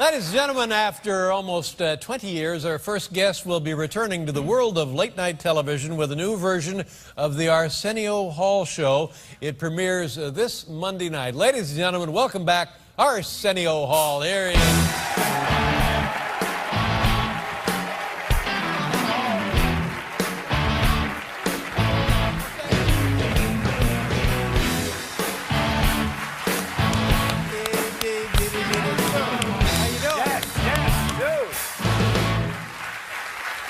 Ladies and gentlemen, after almost 20 years, our first guest will be returning to the world of late-night television with a new version of the Arsenio Hall Show. It premieres this Monday night. Ladies and gentlemen, welcome back, Arsenio Hall. Here he is.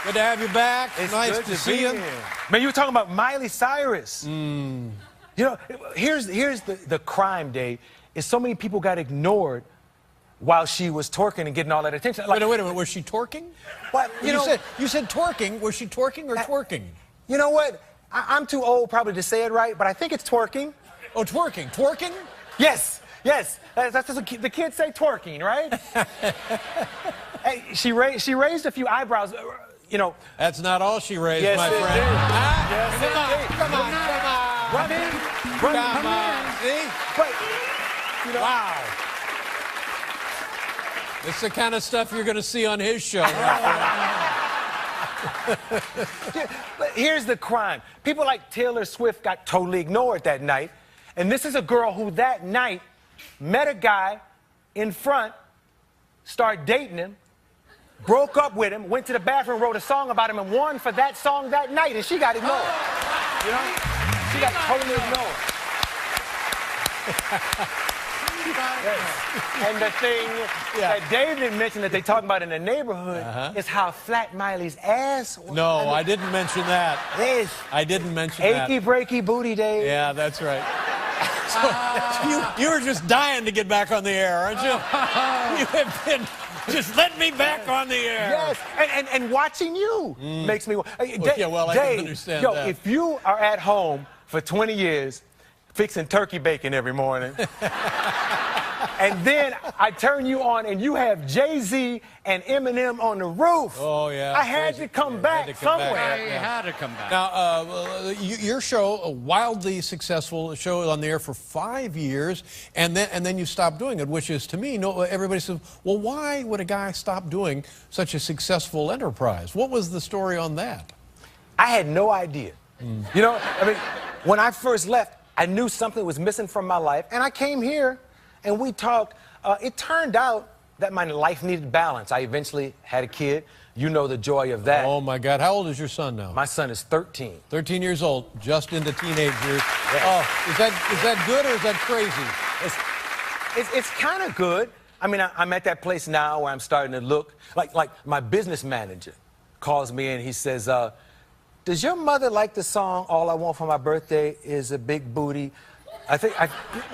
Good to have you back. It's nice good to see you. Man, you were talking about Miley Cyrus. You know, here's the crime, Dave, is so many people got ignored while she was twerking and getting all that attention. Like, wait a minute, was she twerking? What? You said twerking. Was she twerking or twerking? You know what? I'm too old probably to say it right, but I think it's twerking. Oh, twerking. Twerking? Yes, yes. That's what the kids say, twerking, right? Hey, she raised a few eyebrows. You know, that's not all she raised, yes, my friend. Yes, come on. Come on. See? But, you know, wow. It's the kind of stuff you're going to see on his show. But here's the crime. People like Taylor Swift got totally ignored that night. And this is a girl who that night met a guy in front, started dating him, broke up with him, went to the bathroom, wrote a song about him, and won for that song that night, and she got ignored. You know? She got totally ignored. Yes. And the thing that David mentioned that they talk about in the neighborhood is how flat Miley's ass was. No, I didn't mention that. Yes. I didn't mention that. Achy, breaky booty, Dave. Yeah, that's right. So you were just dying to get back on the air, aren't you? You have been... Just let me back on the air. Yes, and watching you makes me... yeah, well, I can understand that. If you are at home for 20 years fixing turkey bacon every morning, and then I turn you on and you have Jay-Z and Eminem on the roof. Oh, yeah. I had to come back somewhere. I had to come back. Now, your show, a wildly successful show on the air for 5 years, and then you stopped doing it, which is, to me, everybody says, well, why would a guy stop doing such a successful enterprise? What was the story on that? I had no idea. You know, I mean, when I first left, I knew something was missing from my life, and I came here and we talked. It turned out that my life needed balance. I eventually had a kid. You know the joy of that. Oh, my God. How old is your son now? My son is 13. 13 years old, just into teenage years. Yes. Oh, is that good or is that crazy? It's kind of good. I mean, I'm at that place now where I'm starting to look like my business manager calls me and he says, does your mother like the song, All I Want for My Birthday is a Big Booty?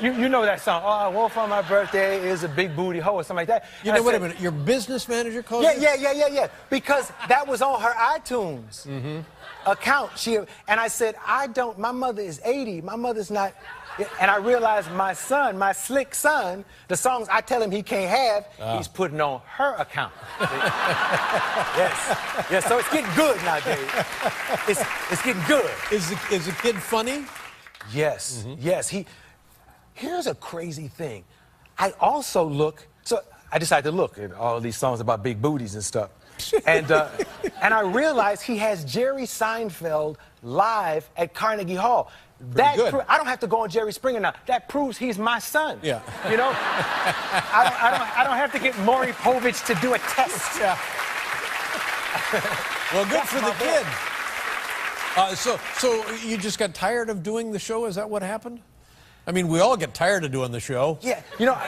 You know that song, All I Want for My Birthday is a Big Booty Hoe, or something like that. You know, wait a minute, your business manager called you? Yeah. Because that was on her iTunes account. And I said, my mother is 80, my mother's not. And I realized my son, my slick son, the songs I tell him he can't have, he's putting on her account. Yes, so it's getting good now, Dave. It's getting good. Is the kid funny? Yes, yes. Here's a crazy thing. I also I decided to look at all these songs about big booties and stuff. And I realized he has Jerry Seinfeld live at Carnegie Hall. I don't have to go on Jerry Springer now. That proves he's my son. Yeah. You know? I don't have to get Maury Povich to do a test. Yeah. Well, good for the kid. So you just got tired of doing the show? Is that what happened? I mean, we all get tired of doing the show. Yeah. You know,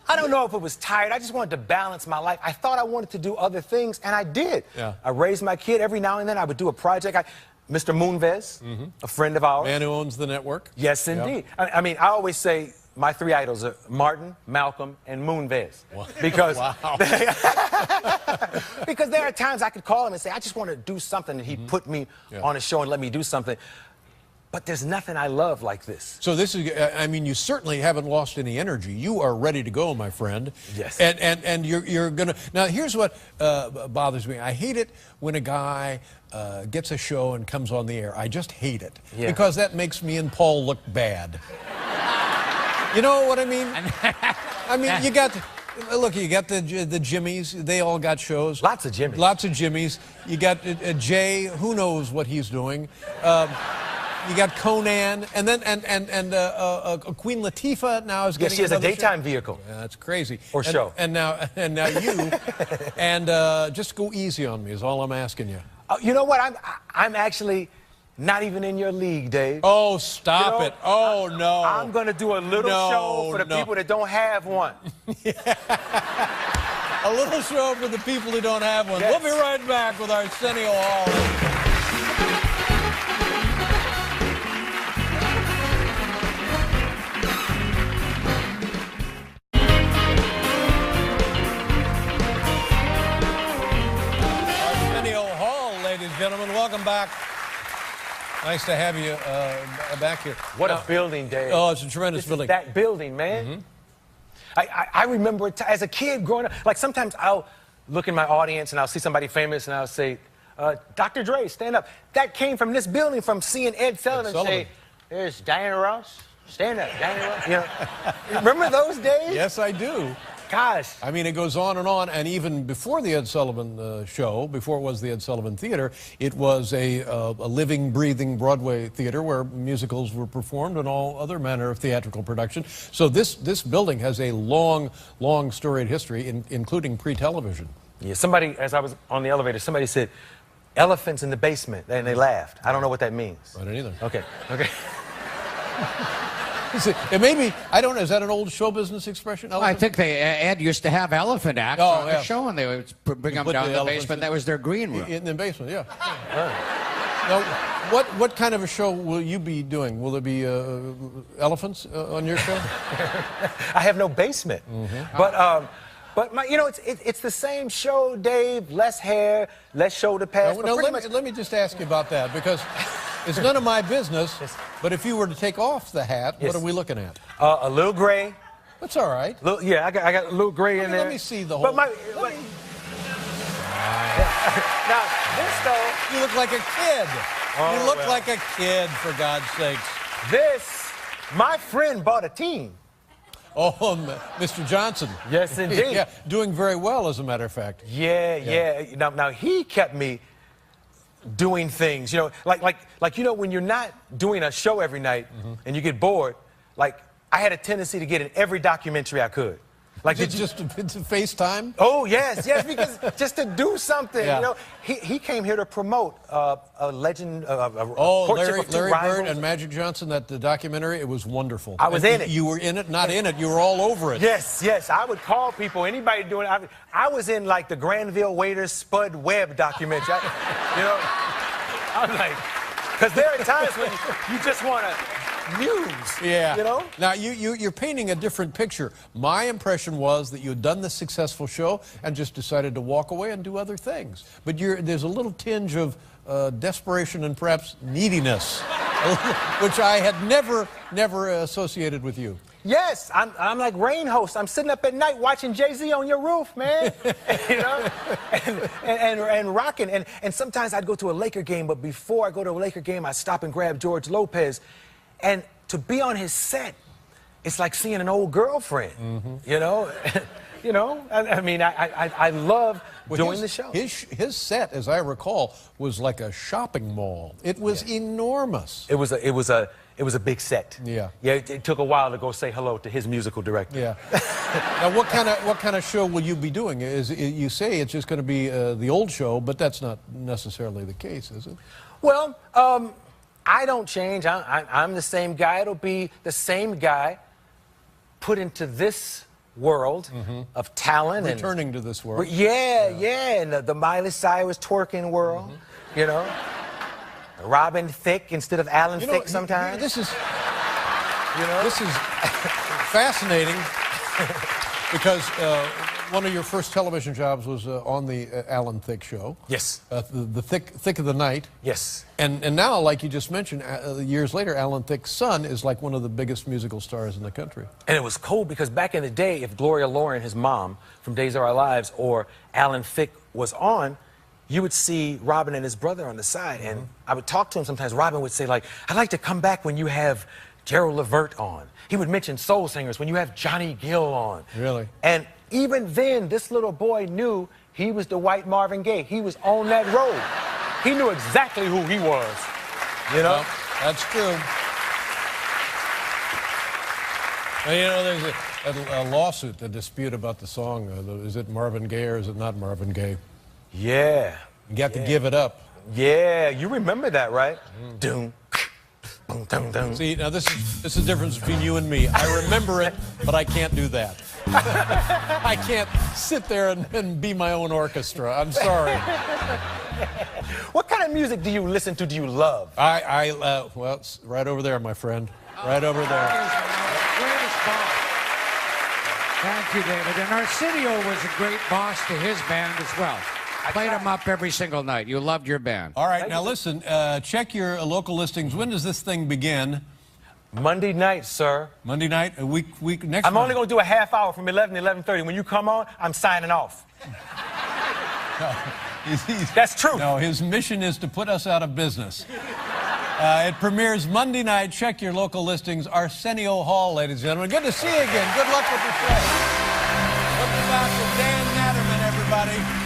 I don't know if it was tired. I just wanted to balance my life. I thought I wanted to do other things, and I did. Yeah. I raised my kid. Every now and then I would do a project. Mr. Moonves, a friend of ours. Man who owns the network. Yes, indeed. Yep. I mean, I always say my three idols are Martin, Malcolm, and Moonves. Wow. Because, wow. because there are times I could call him and say, I just want to do something, and he'd put me on a show and let me do something. But there's nothing I love like this. So this is, I mean, you certainly haven't lost any energy. You are ready to go, my friend. Yes. And you're going to... Now, here's what bothers me. I hate it when a guy gets a show and comes on the air. I just hate it. Yeah. Because that makes me and Paul look bad. You know what I mean? I mean, you got, look, you got the Jimmies. They all got shows. Lots of Jimmies. Lots of Jimmies. You got Jay. Who knows what he's doing? You got Conan, and then Queen Latifah now is getting. She has a daytime show. Vehicle. Yeah, that's crazy. Or show. And now you, and just go easy on me is all I'm asking you. You know what? I'm actually not even in your league, Dave. Oh, stop You know, it! Oh no! I'm gonna do a little show for the people that don't have one. A little show for the people who don't have one. Yes. We'll be right back with Arsenio Hall. Ladies and gentlemen, welcome back. Nice to have you back here. What a building, Dave. Oh, it's a tremendous building. That building, man. I remember as a kid growing up, like sometimes I'll look in my audience and I'll see somebody famous and I'll say, Dr. Dre, stand up. That came from this building, from seeing Ed Sullivan say, there's Diana Ross. Stand up, Diana Ross. You know, remember those days? Yes, I do. Gosh. I mean, it goes on, and even before the Ed Sullivan show, before it was the Ed Sullivan Theater, it was a living, breathing Broadway theater where musicals were performed and all other manner of theatrical production. So this building has a long, long storied history, including pre-television. Yeah, somebody, as I was on the elevator, somebody said, elephants in the basement, and they laughed. I don't know what that means. I don't either. Okay. It may be, I don't know, is that an old show business expression? Well, I think Ed used to have elephant acts on the show, and they would bring them down the basement. That was their green room. In the basement, yeah. Now, what kind of a show will you be doing? Will there be elephants on your show? I have no basement. But you know, it's the same show, Dave. Less hair, less shoulder pads. Now, let me just ask you about that, because it's none of my business. But if you were to take off the hat, what are we looking at? A little gray. That's all right. Yeah, I got a little gray in there. Let me see the whole. Now this though, you look like a kid. You look like a kid, for God's sakes. My friend bought a team. Oh, Mr. Johnson. Yes, indeed. Yeah, doing very well, as a matter of fact. Yeah. Now he kept me doing things, you know, like you know, when you're not doing a show every night and you get bored, like I had a tendency to get in every documentary I could. Like just to FaceTime? Oh yes, because just to do something, you know. He came here to promote a legend, Larry Bird and Magic Johnson, that the documentary. It was wonderful. I was in it. You were in it, not in it. You were all over it. Yes. I would call people, anybody doing it. I was in like the Granville Waiters Spud Webb documentary. You know, I'm like, because there are times when you just want to muse. Yeah. You know? Now, you're painting a different picture. My impression was that you had done this successful show and just decided to walk away and do other things. But there's a little tinge of desperation and perhaps neediness, which I had never associated with you. Yes, I'm like rain host. I'm sitting up at night watching Jay-Z on your roof, man. You know, and rocking. And sometimes I'd go to a Laker game, but before I go to a Laker game, I'd stop and grab George Lopez. And to be on his set, it's like seeing an old girlfriend. You know, I mean, I love doing the show. His set, as I recall, was like a shopping mall. It was enormous. It was a big set. Yeah. It took a while to go say hello to his musical director. Yeah. Now, what kind of show will you be doing? You say it's just going to be the old show, but that's not necessarily the case, is it? Well, I don't change. I'm the same guy. It'll be the same guy put into this world of talent. Returning to this world. Yeah. And the Miley Cyrus twerking world, you know. Robin Thicke instead of Alan Thicke sometimes. This is fascinating because one of your first television jobs was on the Alan Thicke show. Yes. The Thick of the Night. Yes. And now, like you just mentioned, years later, Alan Thicke's son is like one of the biggest musical stars in the country. And it was cool because back in the day, if Gloria Loring, his mom from Days of Our Lives, or Alan Thicke was on, you would see Robin and his brother on the side. And I would talk to him sometimes. Robin would say, like, I'd like to come back when you have Gerald Levert on. He would mention soul singers when you have Johnny Gill on. Really? And even then, this little boy knew he was the white Marvin Gaye. He was on that road. He knew exactly who he was. You know? Well, that's true. Well, you know, there's a lawsuit, a dispute about the song. Is it Marvin Gaye or is it not Marvin Gaye? Yeah. You got to give it up. Yeah, you remember that, right? Doom. Boom, dum, dum. See, now this is the difference between you and me. I remember it, but I can't do that. I can't sit there and be my own orchestra. I'm sorry. What kind of music do you listen to? Do you love? Well, it's right over there, my friend. Right over there. Greatest boss. Thank you, David. And Arsenio was a great boss to his band as well. Played them up every single night. You loved your band. All right, now listen, check your local listings. When does this thing begin? Monday night, sir. Monday night? A week next I'm month. only going to do a half hour from 11 to 11:30. When you come on, I'm signing off. That's true. No, his mission is to put us out of business. It premieres Monday night. Check your local listings. Arsenio Hall, ladies and gentlemen. Good to see you again. Good luck with the show. Looking back to Dan Natterman, everybody.